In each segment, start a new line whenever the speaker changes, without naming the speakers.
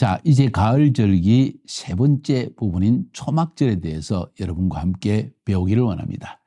자, 이제 가을절기 세 번째 부분인 초막절에 대해서 여러분과 함께 배우기를 원합니다.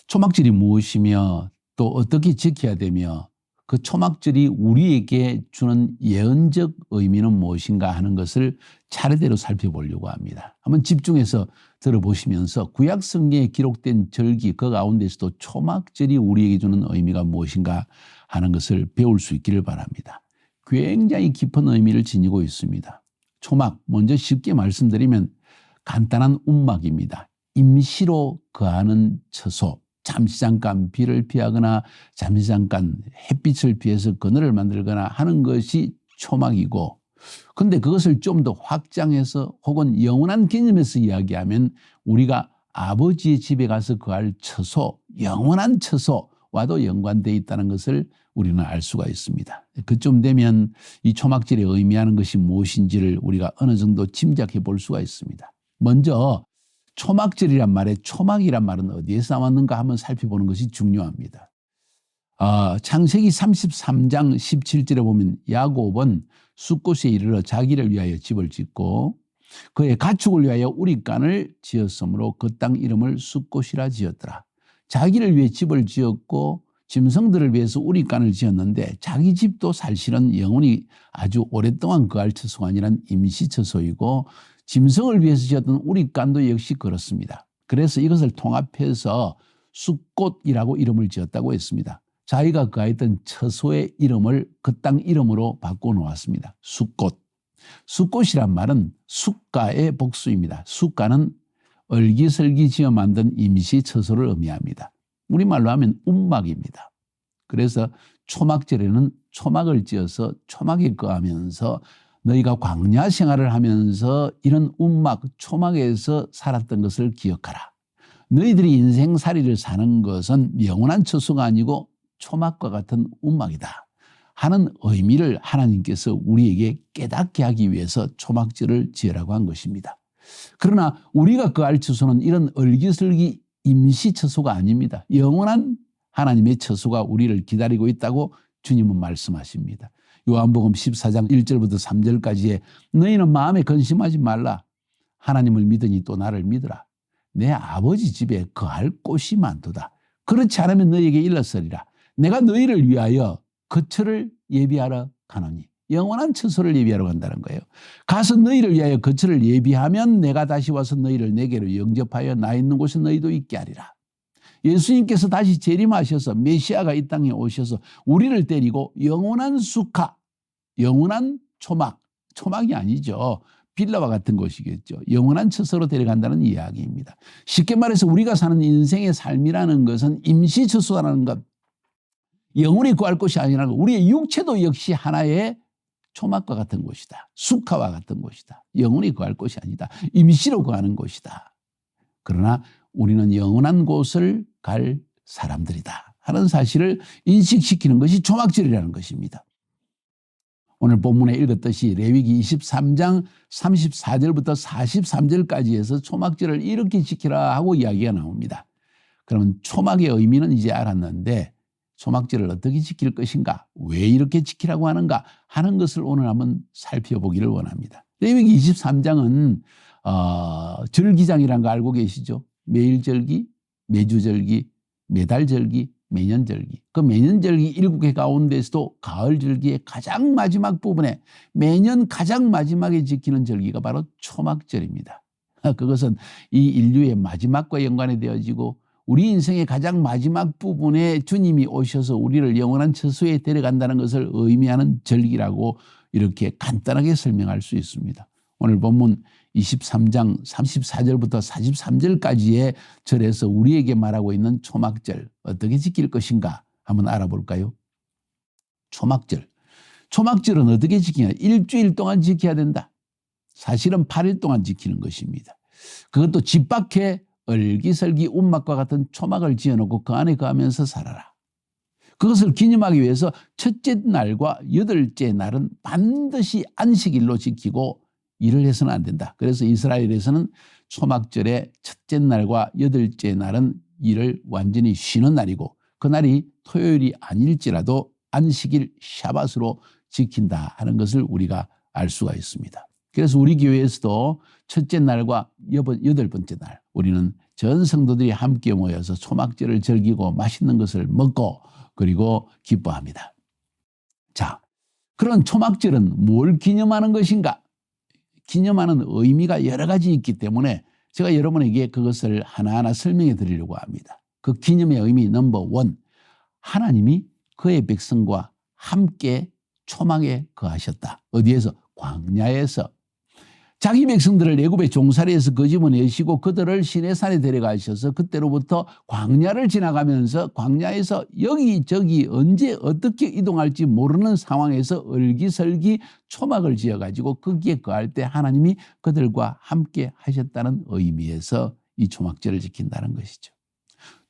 초막절이 무엇이며 또 어떻게 지켜야 되며 그 초막절이 우리에게 주는 예언적 의미는 무엇인가 하는 것을 차례대로 살펴보려고 합니다. 한번 집중해서 들어보시면서 구약 성경에 기록된 절기 그 가운데서도 초막절이 우리에게 주는 의미가 무엇인가 하는 것을 배울 수 있기를 바랍니다. 굉장히 깊은 의미를 지니고 있습니다. 초막, 먼저 쉽게 말씀드리면 간단한 움막입니다. 임시로 거하는 처소, 잠시 잠깐 비를 피하거나 잠시 잠깐 햇빛을 피해서 그늘을 만들거나 하는 것이 초막이고, 근데 그것을 좀 더 확장해서 혹은 영원한 개념에서 이야기하면 우리가 아버지의 집에 가서 거할 처소, 영원한 처소와도 연관되어 있다는 것을 우리는 알 수가 있습니다. 그쯤 되면 이 초막절이 의미하는 것이 무엇인지를 우리가 어느 정도 짐작해 볼 수가 있습니다. 먼저 초막절이란 말에 초막이란 말은 어디에서 나왔는가 한번 살펴보는 것이 중요합니다. 창세기 33장 17절에 보면 야곱은 숫곳에 이르러 자기를 위하여 집을 짓고 그의 가축을 위하여 우리간을 지었으므로 그 땅 이름을 숫곳이라 지었더라. 자기를 위해 집을 지었고 짐승들을 위해서 우리간을 지었는데 자기 집도 사실은 영원히 아주 오랫동안 거할 처소가 아니라 임시처소이고 짐승을 위해서 지었던 우리간도 역시 그렇습니다. 그래서 이것을 통합해서 숫곳이라고 이름을 지었다고 했습니다. 자기가 거했던 처소의 이름을 그 땅 이름으로 바꿔놓았습니다. 숫곳. 숫곳이란 말은 숫가의 복수입니다. 숫가는 얼기설기 지어 만든 임시처소를 의미합니다. 우리말로 하면 움막입니다. 그래서 초막절에는 초막을 지어서 초막에 거하면서 너희가 광야 생활을 하면서 이런 움막, 초막에서 살았던 것을 기억하라. 너희들이 인생살이를 사는 것은 영원한 처소가 아니고 초막과 같은 움막이다 하는 의미를 하나님께서 우리에게 깨닫게 하기 위해서 초막절을 지으라고 한 것입니다. 그러나 우리가 거할 처소는 이런 얼기설기 임시처소가 아닙니다. 영원한 하나님의 처소가 우리를 기다리고 있다고 주님은 말씀하십니다. 요한복음 14장 1절부터 3절까지에 너희는 마음에 근심하지 말라. 하나님을 믿으니 또 나를 믿으라. 내 아버지 집에 거할 곳이 많도다. 그렇지 않으면 너희에게 일렀으리라. 내가 너희를 위하여 거처를 예비하러 가노니. 영원한 처소를 예비하러 간다는 거예요. 가서 너희를 위하여 거처를 예비하면 내가 다시 와서 너희를 내게로 영접하여 나 있는 곳에 너희도 있게 하리라. 예수님께서 다시 재림하셔서 메시아가 이 땅에 오셔서 우리를 데리고 영원한 수카, 영원한 초막, 초막이 아니죠. 빌라와 같은 곳이겠죠. 영원한 처소로 데려간다는 이야기입니다. 쉽게 말해서 우리가 사는 인생의 삶이라는 것은 임시처소라는 것, 영원히 구할 곳이 아니라 우리의 육체도 역시 하나의 초막과 같은 곳이다. 수카와 같은 곳이다. 영원히 거할 곳이 아니다. 임시로 거하는 곳이다. 그러나 우리는 영원한 곳을 갈 사람들이다 하는 사실을 인식시키는 것이 초막절이라는 것입니다. 오늘 본문에 읽었듯이 레위기 23장 34절부터 43절까지 해서 초막절을 이렇게 지키라 하고 이야기가 나옵니다. 그러면 초막의 의미는 이제 알았는데 초막절을 어떻게 지킬 것인가, 왜 이렇게 지키라고 하는가 하는 것을 오늘 한번 살펴보기를 원합니다. 레위기 23장은 절기장이라는 거 알고 계시죠? 매일절기, 매주절기, 매달절기, 매년절기. 그 매년절기 7개 가운데서도 가을절기의 가장 마지막 부분에 매년 가장 마지막에 지키는 절기가 바로 초막절입니다. 그것은 이 인류의 마지막과 연관이 되어지고 우리 인생의 가장 마지막 부분에 주님이 오셔서 우리를 영원한 처소에 데려간다는 것을 의미하는 절기라고 이렇게 간단하게 설명할 수 있습니다. 오늘 본문 23장 34절부터 43절까지의 절에서 우리에게 말하고 있는 초막절 어떻게 지킬 것인가 한번 알아볼까요? 초막절. 초막절은 어떻게 지키냐? 일주일 동안 지켜야 된다. 사실은 8일 동안 지키는 것입니다. 그것도 집 밖에 얼기설기 움막과 같은 초막을 지어놓고 그 안에 거하면서 살아라. 그것을 기념하기 위해서 첫째 날과 여덟째 날은 반드시 안식일로 지키고 일을 해서는 안 된다. 그래서 이스라엘에서는 초막절의 첫째 날과 여덟째 날은 일을 완전히 쉬는 날이고 그날이 토요일이 아닐지라도 안식일 샤밧으로 지킨다 하는 것을 우리가 알 수가 있습니다. 그래서 우리 교회에서도 첫째 날과 여덟 번째 날 우리는 전 성도들이 함께 모여서 초막절을 즐기고 맛있는 것을 먹고 그리고 기뻐합니다. 자, 그런 초막절은 뭘 기념하는 것인가? 기념하는 의미가 여러 가지 있기 때문에 제가 여러분에게 그것을 하나하나 설명해 드리려고 합니다. 그 기념의 의미 넘버 원, 하나님이 그의 백성과 함께 초막에 거하셨다. 어디에서? 광야에서. 자기 백성들을 애굽의 종살이에서 거집어내시고 그들을 시내산에 데려가셔서 그때로부터 광야를 지나가면서 광야에서 여기저기 언제 어떻게 이동할지 모르는 상황에서 얼기설기 초막을 지어가지고 거기에 거할 때 하나님이 그들과 함께 하셨다는 의미에서 이 초막절을 지킨다는 것이죠.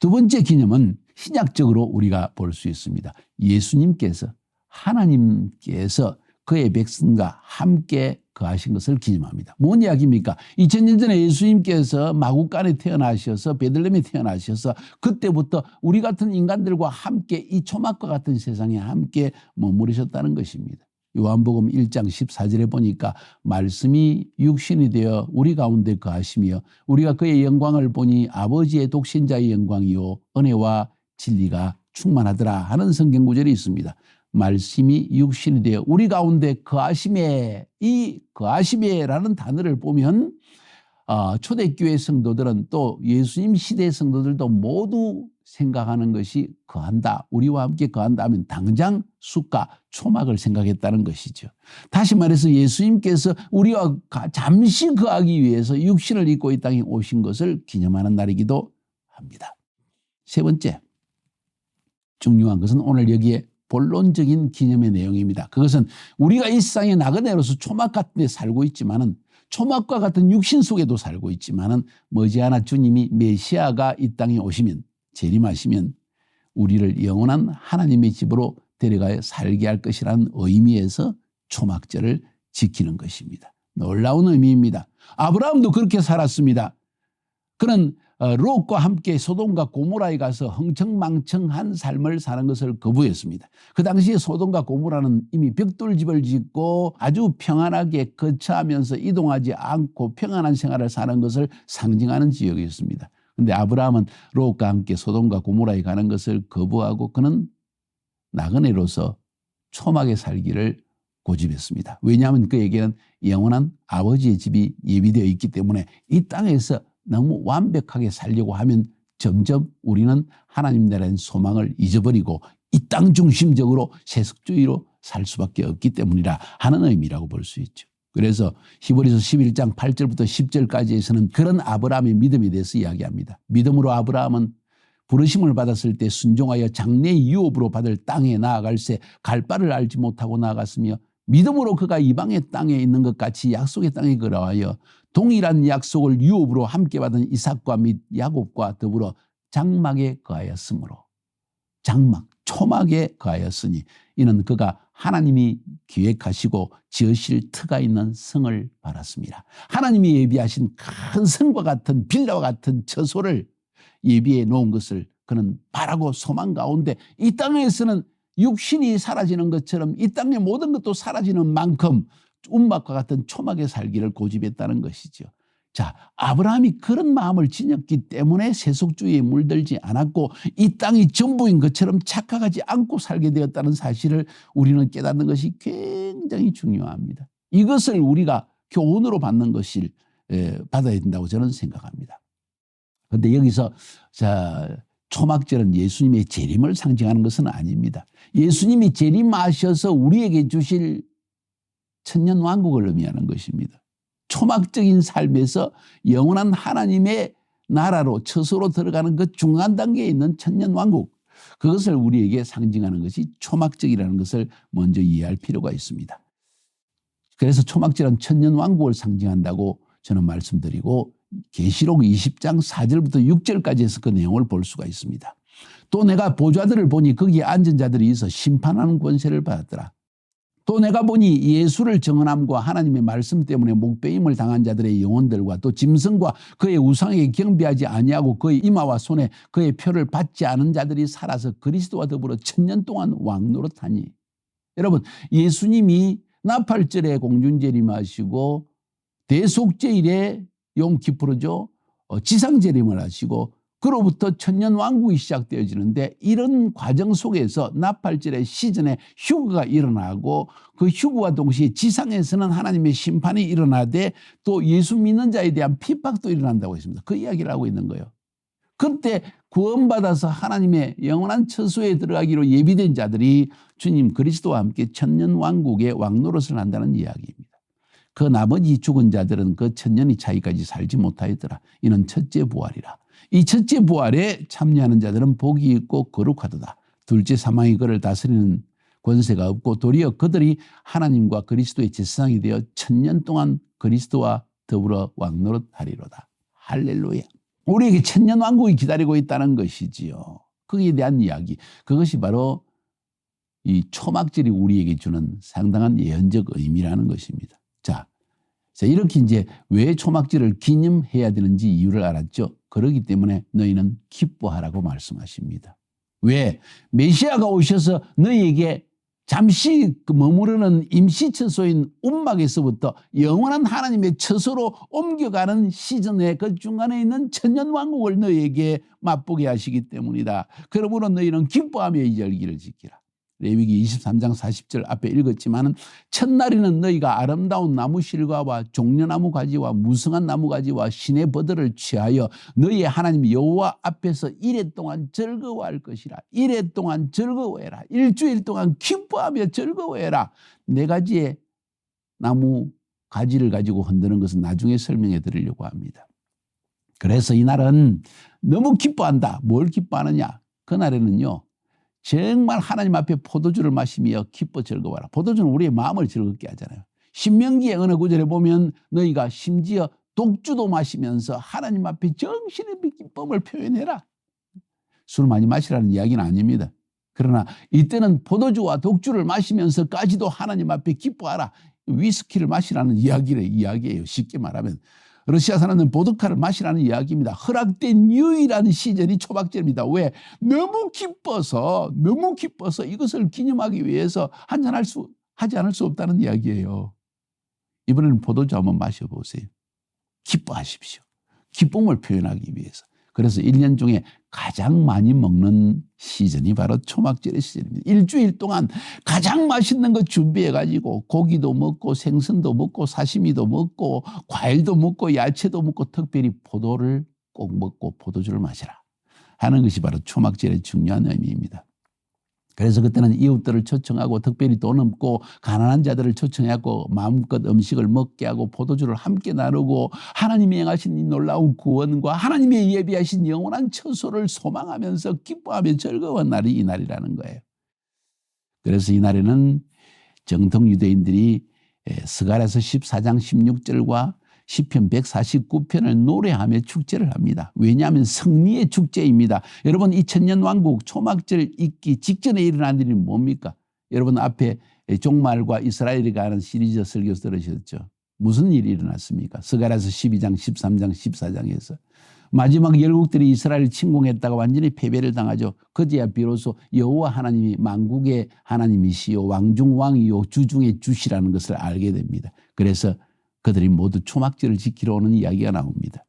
두 번째 기념은 신약적으로 우리가 볼 수 있습니다. 예수님께서 하나님께서 그의 백성과 함께 거하신 것을 기념합니다. 뭔 이야기입니까? 2000년 전에 예수님께서 마구간에 태어나셔서 베들레헴에 태어나셔서 그때부터 우리 같은 인간들과 함께 이 초막과 같은 세상에 함께 머무르셨다는 것입니다. 요한복음 1장 14절에 보니까 말씀이 육신이 되어 우리 가운데 거하시며 우리가 그의 영광을 보니 아버지의 독신자의 영광이요 은혜와 진리가 충만하더라 하는 성경 구절이 있습니다. 말씀이 육신이 되어 우리 가운데 거하심에, 이 거하심에라는 단어를 보면 초대교회 성도들은 또 예수님 시대 성도들도 모두 생각하는 것이 거한다, 우리와 함께 거한다 하면 당장 숫가 초막을 생각했다는 것이죠. 다시 말해서 예수님께서 우리와 잠시 거하기 위해서 육신을 입고 이 땅에 오신 것을 기념하는 날이기도 합니다. 세 번째 중요한 것은 오늘 여기에 본론적인 기념의 내용입니다. 그것은 우리가 이 세상에 나그네로서 초막 같은 데 살고 있지만은 초막과 같은 육신 속에도 살고 있지만은 머지않아 주님이 메시아가 이 땅에 오시면 재림하시면 우리를 영원한 하나님의 집으로 데려가여 살게 할 것이라는 의미에서 초막절을 지키는 것입니다. 놀라운 의미입니다. 아브라함도 그렇게 살았습니다. 그는 롯과 함께 소돔과 고모라에 가서 흥청망청한 삶을 사는 것을 거부했습니다. 그 당시에 소돔과 고모라는 이미 벽돌집을 짓고 아주 평안하게 거처하면서 이동하지 않고 평안한 생활을 사는 것을 상징하는 지역이었습니다. 그런데 아브라함은 롯과 함께 소돔과 고모라에 가는 것을 거부하고 그는 나그네로서 초막에 살기를 고집했습니다. 왜냐하면 그에게는 영원한 아버지의 집이 예비되어 있기 때문에 이 땅에서 너무 완벽하게 살려고 하면 점점 우리는 하나님 나라의 소망을 잊어버리고 이 땅 중심적으로 세속주의로 살 수밖에 없기 때문이라 하는 의미라고 볼 수 있죠. 그래서 히브리서 11장 8절부터 10절까지에서는 그런 아브라함의 믿음에 대해서 이야기합니다. 믿음으로 아브라함은 부르심을 받았을 때 순종하여 장래의 유업으로 받을 땅에 나아갈새 갈 바를 알지 못하고 나아갔으며 믿음으로 그가 이방의 땅에 있는 것 같이 약속의 땅에 걸어와여 동일한 약속을 유업으로 함께 받은 이삭과 및 야곱과 더불어 장막에 거하였으므로 장막, 초막에 거하였으니 이는 그가 하나님이 기획하시고 지으실 터가 있는 성을 바랐습니다. 하나님이 예비하신 큰 성과 같은 빌라와 같은 처소를 예비해 놓은 것을 그는 바라고 소망 가운데 이 땅에서는 육신이 사라지는 것처럼 이 땅의 모든 것도 사라지는 만큼 움막과 같은 초막에 살기를 고집했다는 것이죠. 자, 아브라함이 그런 마음을 지녔기 때문에 세속주의에 물들지 않았고 이 땅이 전부인 것처럼 착각하지 않고 살게 되었다는 사실을 우리는 깨닫는 것이 굉장히 중요합니다. 이것을 우리가 교훈으로 받는 것을 받아야 된다고 저는 생각합니다. 그런데 여기서 초막절은 예수님의 재림을 상징하는 것은 아닙니다. 예수님이 재림하셔서 우리에게 주실 천년 왕국을 의미하는 것입니다. 초막적인 삶에서 영원한 하나님의 나라로 처소로 들어가는 그 중간 단계에 있는 천년 왕국, 그것을 우리에게 상징하는 것이 초막절이라는 것을 먼저 이해할 필요가 있습니다. 그래서 초막절은 천년 왕국을 상징한다고 저는 말씀드리고 계시록 20장 4절부터 6절까지 해서 그 내용을 볼 수가 있습니다. 또 내가 보좌들을 보니 거기에 앉은 자들이 있어 심판하는 권세를 받았더라. 또 내가 보니 예수를 정언함과 하나님의 말씀 때문에 목배임을 당한 자들의 영혼들과 또 짐승과 그의 우상에게 경배하지 아니하고 그의 이마와 손에 그의 표를 받지 않은 자들이 살아서 그리스도와 더불어 천년 동안 왕노릇하니. 여러분, 예수님이 나팔절에 공중재림하시고 대속죄일에 용키푸르죠. 지상재림을 하시고 그로부터 천년왕국이 시작되어지는데 이런 과정 속에서 나팔절의 시즌에 휴거가 일어나고 그 휴거와 동시에 지상에서는 하나님의 심판이 일어나되 또 예수 믿는 자에 대한 핍박도 일어난다고 했습니다. 그 이야기를 하고 있는 거예요. 그때 구원받아서 하나님의 영원한 처소에 들어가기로 예비된 자들이 주님 그리스도와 함께 천년왕국의 왕노릇을 한다는 이야기입니다. 그 나머지 죽은 자들은 그 천년이 차이까지 살지 못하였더라. 이는 첫째 부활이라. 이 첫째 부활에 참여하는 자들은 복이 있고 거룩하도다. 둘째 사망이 그를 다스리는 권세가 없고 도리어 그들이 하나님과 그리스도의 제사장이 되어 천년 동안 그리스도와 더불어 왕노릇하리로다. 할렐루야. 우리에게 천년왕국이 기다리고 있다는 것이지요. 거기에 대한 이야기. 그것이 바로 이 초막절이 우리에게 주는 상당한 예언적 의미라는 것입니다. 자, 이렇게 이제 왜 초막절을 기념해야 되는지 이유를 알았죠. 그렇기 때문에 너희는 기뻐하라고 말씀하십니다. 왜? 메시아가 오셔서 너희에게 잠시 머무르는 임시처소인 움막에서부터 영원한 하나님의 처소로 옮겨가는 시즌의 그 중간에 있는 천년왕국을 너희에게 맛보게 하시기 때문이다. 그러므로 너희는 기뻐하며 이 절기를 지키라. 레위기 23장 40절 앞에 읽었지만 첫날에는 너희가 아름다운 나무 실과와 종려나무 가지와 무성한 나무 가지와 시내 버들을 취하여 너희의 하나님 여호와 앞에서 이레 동안 즐거워할 것이라. 이레 동안 즐거워해라. 일주일 동안 기뻐하며 즐거워해라. 네 가지의 나무 가지를 가지고 흔드는 것은 나중에 설명해 드리려고 합니다. 그래서 이날은 너무 기뻐한다. 뭘 기뻐하느냐? 그날에는요. 정말 하나님 앞에 포도주를 마시며 기뻐 즐거워라. 포도주는 우리의 마음을 즐겁게 하잖아요. 신명기의 어느 구절에 보면 너희가 심지어 독주도 마시면서 하나님 앞에 정신의 기쁨을 표현해라. 술 많이 마시라는 이야기는 아닙니다. 그러나 이때는 포도주와 독주를 마시면서까지도 하나님 앞에 기뻐하라. 위스키를 마시라는 이야기예요. 쉽게 말하면. 러시아 사람은 보드카를 마시라는 이야기입니다. 허락된 유일한 시즌이 초막절입니다. 왜? 너무 기뻐서 이것을 기념하기 위해서 하지 않을 수 없다는 이야기예요. 이번에는 포도주 한번 마셔보세요. 기뻐하십시오. 기쁨을 표현하기 위해서. 그래서 1년 중에 가장 많이 먹는 시즌이 바로 초막절의 시즌입니다. 일주일 동안 가장 맛있는 거 준비해가지고 고기도 먹고 생선도 먹고 사시미도 먹고 과일도 먹고 야채도 먹고 특별히 포도를 꼭 먹고 포도주를 마시라 하는 것이 바로 초막절의 중요한 의미입니다. 그래서 그때는 이웃들을 초청하고 특별히 돈 없고 가난한 자들을 초청하고 마음껏 음식을 먹게 하고 포도주를 함께 나누고 하나님이 행하신 이 놀라운 구원과 하나님이 예비하신 영원한 처소를 소망하면서 기뻐하며 즐거운 날이 이 날이라는 거예요. 그래서 이 날에는 정통 유대인들이 스가랴서 14장 16절과 시편 149편을 노래하며 축제를 합니다. 왜냐하면 승리의 축제입니다. 여러분 이 천년왕국 초막절 있기 직전에 일어난 일이 뭡니까? 여러분 앞에 종말과 이스라엘이 가는 시리즈 설교 들으셨죠? 무슨 일이 일어났습니까? 스가랴서 12장 13장 14장에서 마지막 열국들이 이스라엘을 침공했다가 완전히 패배를 당하죠. 그제야 비로소 여호와 하나님이 만국의 하나님이시요 왕중왕이요 주중의 주시라는 것을 알게 됩니다. 그래서 그들이 모두 초막절을 지키러 오는 이야기가 나옵니다.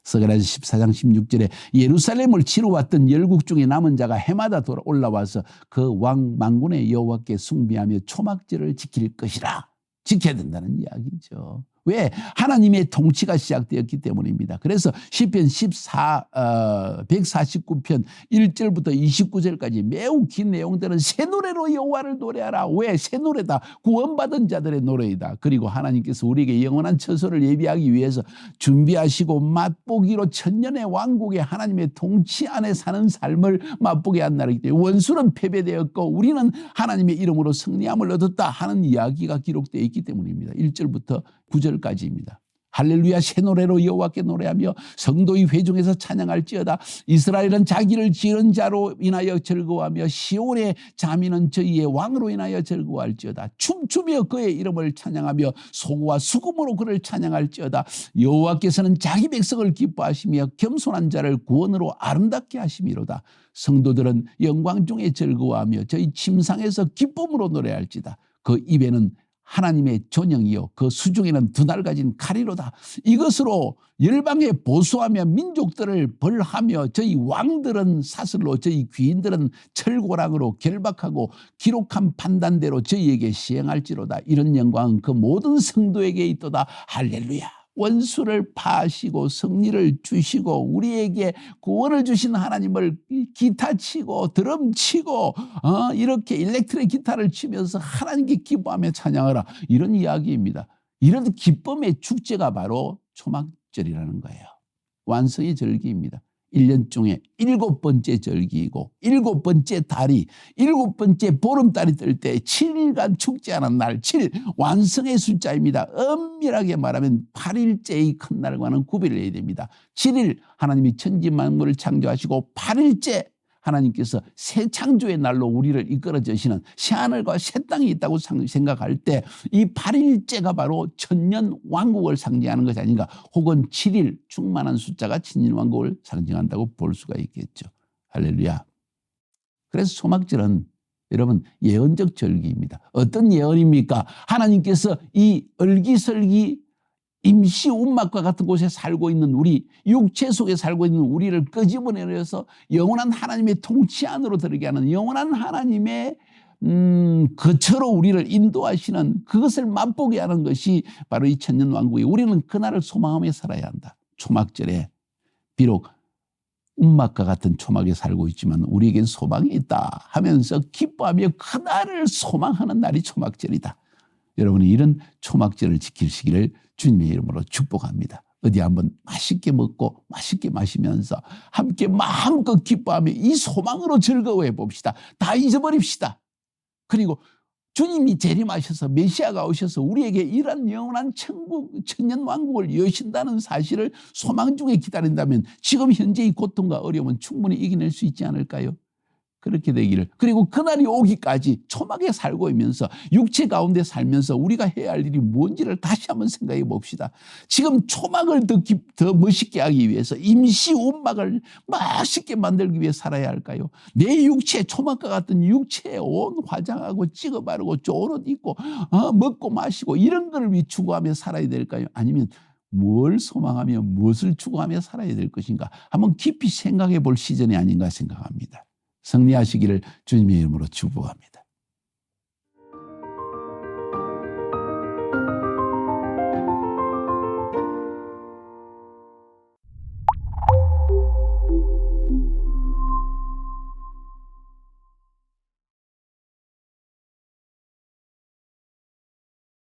스가랴서 14장 16절에 예루살렘을 치러 왔던 열국 중에 남은 자가 해마다 올라와서 그 왕 만군의 여호와께 숭배하며 초막절을 지킬 것이라. 지켜야 된다는 이야기죠. 왜? 하나님의 통치가 시작되었기 때문입니다. 그래서 시편 149편 1절부터 29절까지 매우 긴 내용들은 새 노래로 여호와를 노래하라. 왜? 새 노래다. 구원받은 자들의 노래이다. 그리고 하나님께서 우리에게 영원한 처소를 예비하기 위해서 준비하시고 맛보기로 천년의 왕국의 하나님의 통치 안에 사는 삶을 맛보게 한 날이기 때문에 원수는 패배되었고 우리는 하나님의 이름으로 승리함을 얻었다 하는 이야기가 기록되어 있기 때문입니다. 1절부터 9절까지입니다. 할렐루야 새 노래로 여호와께 노래하며 성도의 회중에서 찬양할지어다. 이스라엘은 자기를 지은 자로 인하여 즐거워하며 시온의 자민은 저희의 왕으로 인하여 즐거워할지어다. 춤추며 그의 이름을 찬양하며 소고와 수금으로 그를 찬양할지어다. 여호와께서는 자기 백성을 기뻐하시며 겸손한 자를 구원으로 아름답게 하심이로다. 성도들은 영광 중에 즐거워하며 저희 침상에서 기쁨으로 노래할지다. 그 입에는 하나님의 전형이요 그 수중에는 두 날 가진 칼이로다. 이것으로 열방에 보수하며 민족들을 벌하며 저희 왕들은 사슬로 저희 귀인들은 철고랑으로 결박하고 기록한 판단대로 저희에게 시행할지로다. 이런 영광은 그 모든 성도에게 있도다. 할렐루야. 원수를 파하시고 승리를 주시고 우리에게 구원을 주신 하나님을 기타 치고 드럼 치고 이렇게 일렉트릭 기타를 치면서 하나님께 기뻐하며 찬양하라. 이런 이야기입니다. 이런 기쁨의 축제가 바로 초막절이라는 거예요. 완성의 절기입니다. 1년 중에 7번째 절기이고 7번째 달이 7번째 보름달이 뜰 때 7일간 축제하는 날 7 완성의 숫자입니다. 엄밀하게 말하면 8일째의 큰 날과는 구별을 해야 됩니다. 7일 하나님이 천지만물을 창조하시고 8일째 하나님께서 새 창조의 날로 우리를 이끌어 주시는 새하늘과 새 땅이 있다고 생각할 때 이 8일째가 바로 천년 왕국을 상징하는 것이 아닌가, 혹은 7일 충만한 숫자가 천년 왕국을 상징한다고 볼 수가 있겠죠. 할렐루야. 그래서 초막절은 여러분 예언적 절기입니다. 어떤 예언입니까? 하나님께서 이 얼기설기 임시 움막과 같은 곳에 살고 있는 우리, 육체 속에 살고 있는 우리를 끄집어내려서 영원한 하나님의 통치 안으로 들어가게 하는 영원한 하나님의 거처로 우리를 인도하시는 그것을 맛보게 하는 것이 바로 이 천년왕국이에요. 우리는 그날을 소망하며 살아야 한다. 초막절에 비록 움막과 같은 초막에 살고 있지만 우리에겐 소망이 있다 하면서 기뻐하며 그날을 소망하는 날이 초막절이다. 여러분이 이런 초막절을 지키시기를 주님의 이름으로 축복합니다. 어디 한번 맛있게 먹고 맛있게 마시면서 함께 마음껏 기뻐하며 이 소망으로 즐거워해 봅시다. 다 잊어버립시다. 그리고 주님이 재림하셔서 메시아가 오셔서 우리에게 이런 영원한 천국, 천년 왕국을 여신다는 사실을 소망 중에 기다린다면 지금 현재의 고통과 어려움은 충분히 이겨낼 수 있지 않을까요? 그렇게 되기를. 그리고 그날이 오기까지 초막에 살고 있면서 육체 가운데 살면서 우리가 해야 할 일이 뭔지를 다시 한번 생각해 봅시다. 지금 초막을 더 멋있게 하기 위해서 임시 움막을 맛있게 만들기 위해 살아야 할까요? 내 육체, 초막과 같은 육체에 온 화장하고 찍어 바르고 좋은 옷 입고 먹고 마시고 이런 걸 위해 추구하며 살아야 될까요? 아니면 뭘 소망하며 무엇을 추구하며 살아야 될 것인가? 한번 깊이 생각해 볼 시즌이 아닌가 생각합니다. 승리하시기를 주님의 이름으로 축복합니다.